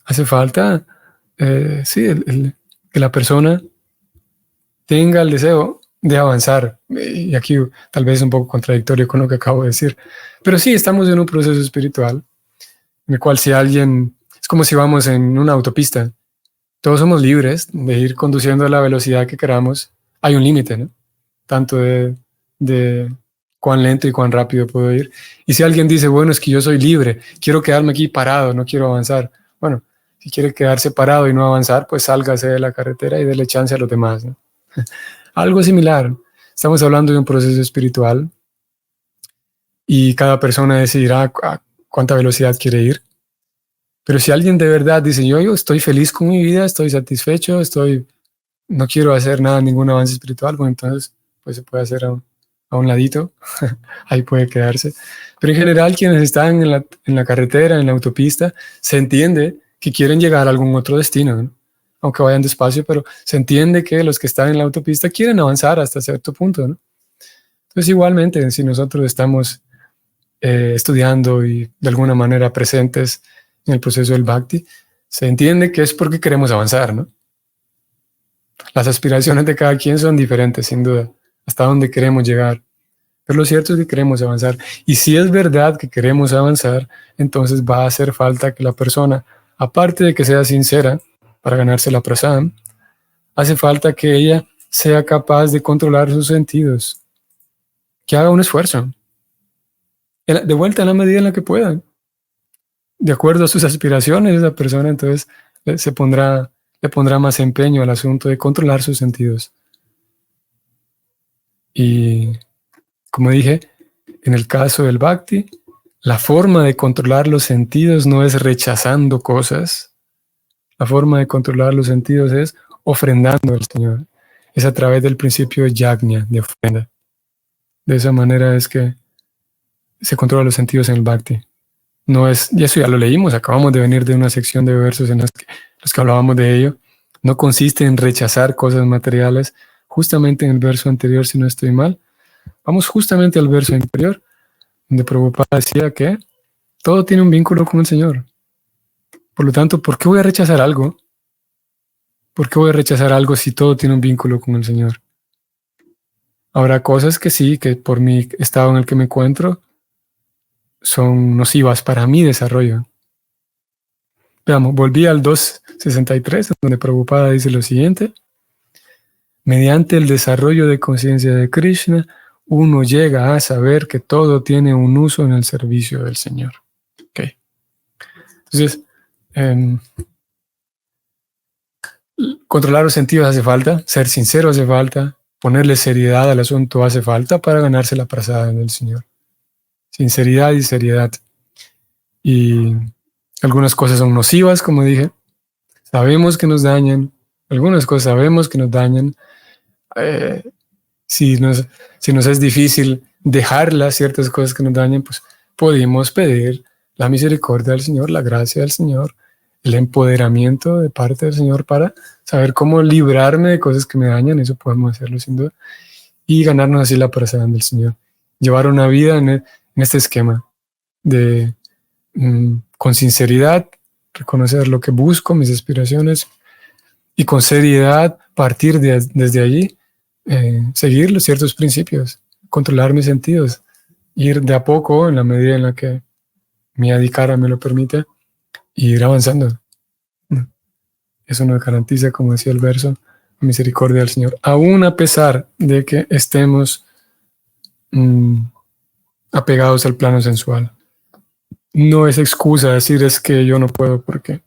Hace falta, sí, que la persona tenga el deseo de avanzar. Y aquí tal vez es un poco contradictorio con lo que acabo de decir. Pero sí, estamos en un proceso espiritual en el cual si alguien, es como si vamos en una autopista, todos somos libres de ir conduciendo a la velocidad que queramos. Hay un límite, ¿no? Tanto de cuán lento y cuán rápido puedo ir. Y si alguien dice, bueno, es que yo soy libre, quiero quedarme aquí parado, no quiero avanzar. Bueno, si quiere quedarse parado y no avanzar, pues sálgase de la carretera y déle chance a los demás, ¿no? Algo similar. Estamos hablando de un proceso espiritual y cada persona decidirá a cuánta velocidad quiere ir. Pero si alguien de verdad dice, yo estoy feliz con mi vida, estoy satisfecho, no quiero hacer nada, ningún avance espiritual, bueno, entonces pues se puede hacer a un ladito, ahí puede quedarse. Pero en general quienes están en la carretera, en la autopista, se entiende que quieren llegar a algún otro destino, ¿no? Aunque vayan despacio, pero se entiende que los que están en la autopista quieren avanzar hasta cierto punto, ¿no? Entonces igualmente, si nosotros estamos estudiando y de alguna manera presentes en el proceso del Bhakti, se entiende que es porque queremos avanzar, ¿no? Las aspiraciones de cada quien son diferentes, sin duda, hasta dónde queremos llegar. Pero lo cierto es que queremos avanzar. Y si es verdad que queremos avanzar, entonces va a hacer falta que la persona, aparte de que sea sincera para ganarse la prasad, hace falta que ella sea capaz de controlar sus sentidos, que haga un esfuerzo, de vuelta en la medida en la que pueda, de acuerdo a sus aspiraciones, esa persona entonces le pondrá más empeño al asunto de controlar sus sentidos. Y como dije, en el caso del Bhakti, la forma de controlar los sentidos no es rechazando cosas. La forma de controlar los sentidos es ofrendando al Señor. Es a través del principio de yajna, de ofrenda. De esa manera es que se controlan los sentidos en el Bhakti. No es, y eso ya lo leímos, acabamos de venir de una sección de versos en los que hablábamos de ello. No consiste en rechazar cosas materiales. Justamente en el verso anterior, si no estoy mal, vamos justamente al verso anterior, donde Prabhupada decía que todo tiene un vínculo con el Señor. Por lo tanto, ¿por qué voy a rechazar algo? ¿Por qué voy a rechazar algo si todo tiene un vínculo con el Señor? Habrá cosas que sí, que por mi estado en el que me encuentro, son nocivas para mi desarrollo. Veamos, volví al 263, donde Prabhupada dice lo siguiente: mediante el desarrollo de conciencia de Krishna, uno llega a saber que todo tiene un uso en el servicio del Señor. Okay. Entonces, controlar los sentidos hace falta, ser sincero hace falta, ponerle seriedad al asunto hace falta para ganarse la prasada del Señor. Sinceridad y seriedad. Y algunas cosas son nocivas, como dije. Sabemos que nos dañan. Algunas cosas sabemos que nos dañan. Si nos es difícil dejarlas, ciertas cosas que nos dañan, pues podemos pedir la misericordia del Señor, la gracia del Señor, el empoderamiento de parte del Señor para saber cómo librarme de cosas que me dañan. Eso podemos hacerlo sin duda. Y ganarnos así la prasada del Señor. Llevar una vida en este esquema de con sinceridad, reconocer lo que busco, mis aspiraciones, y con seriedad partir desde allí, seguir los ciertos principios, controlar mis sentidos, ir de a poco en la medida en la que mi adhikara me lo permite, y ir avanzando. Eso nos garantiza, como decía el verso, la misericordia del Señor, aún a pesar de que estemos apegados al plano sensual. No es excusa decir es que yo no puedo porque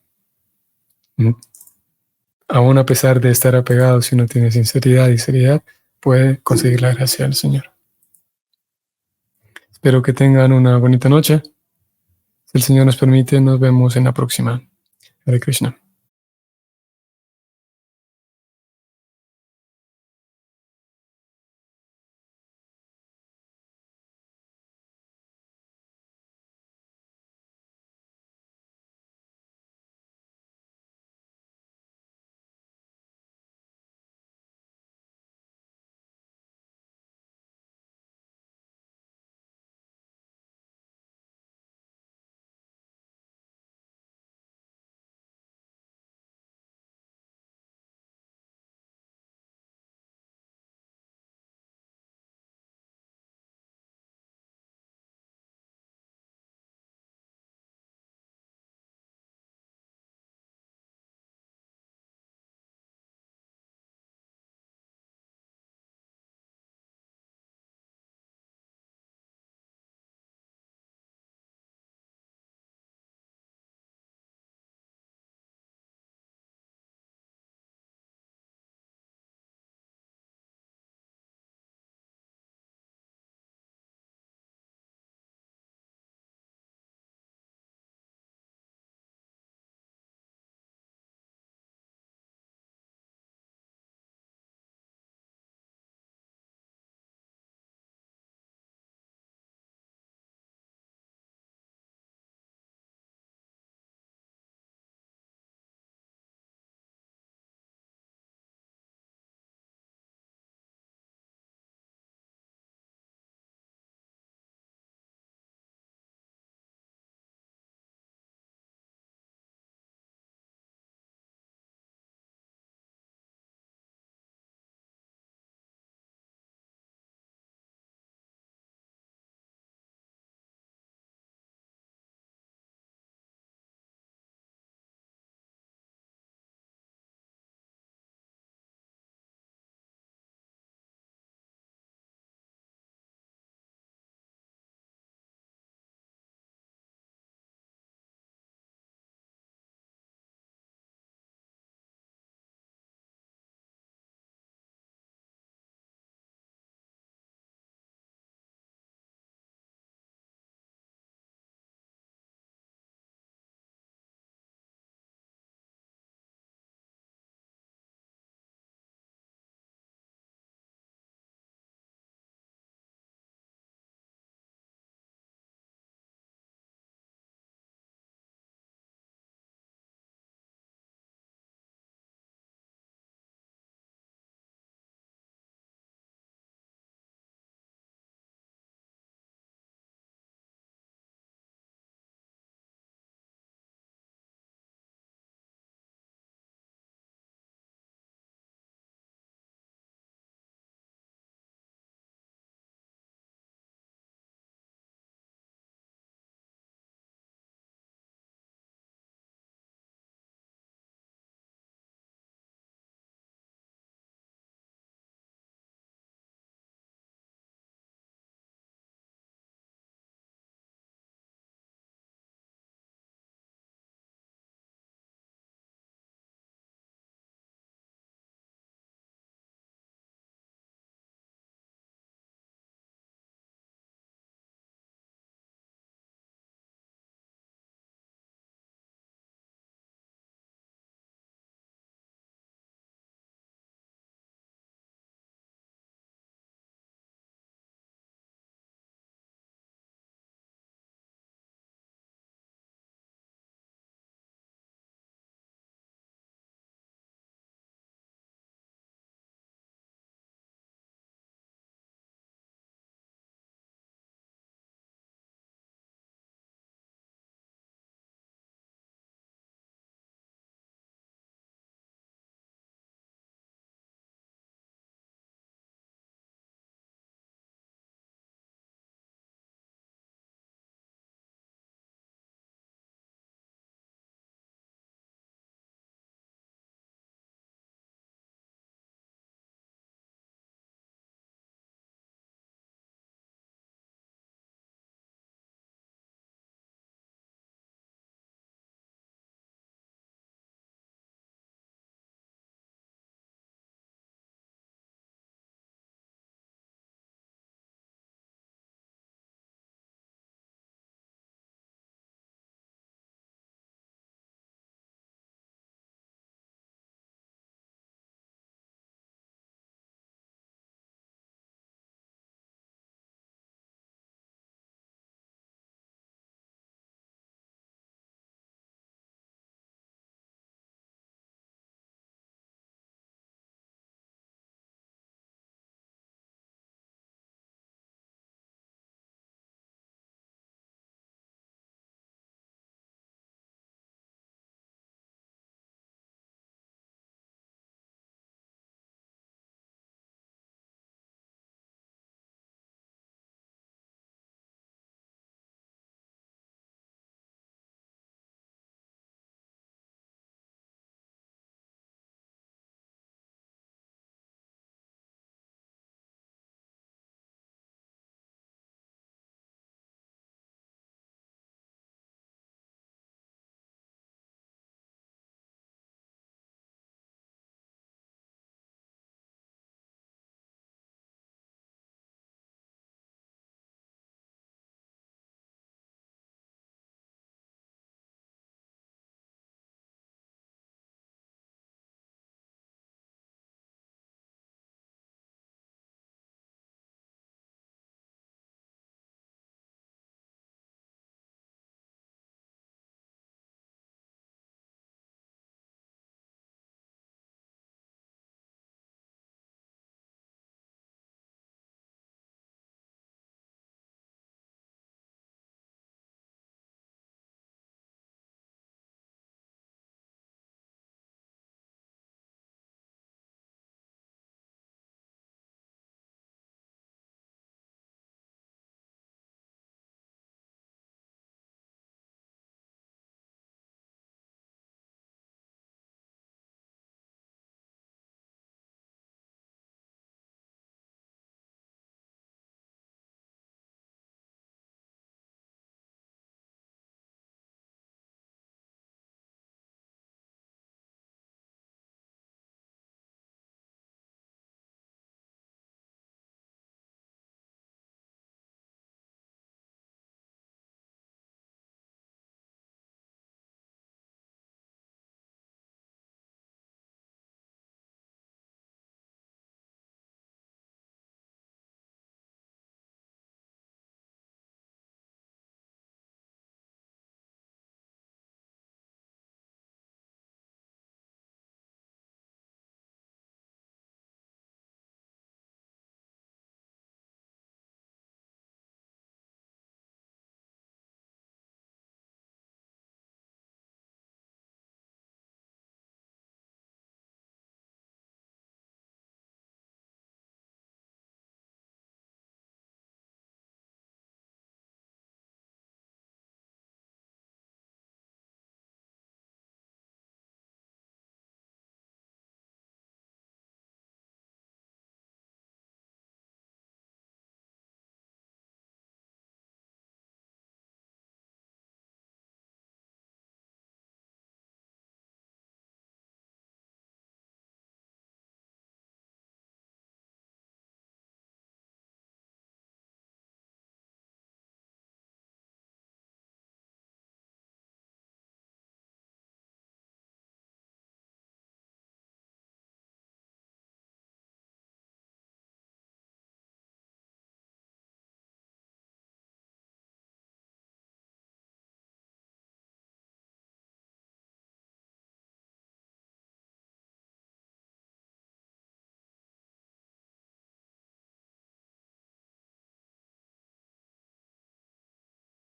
aún a pesar de estar apegado, si uno tiene sinceridad y seriedad, puede conseguir la gracia del Señor. Espero que tengan una bonita noche. Si el Señor nos permite, nos vemos en la próxima. Hare Krishna.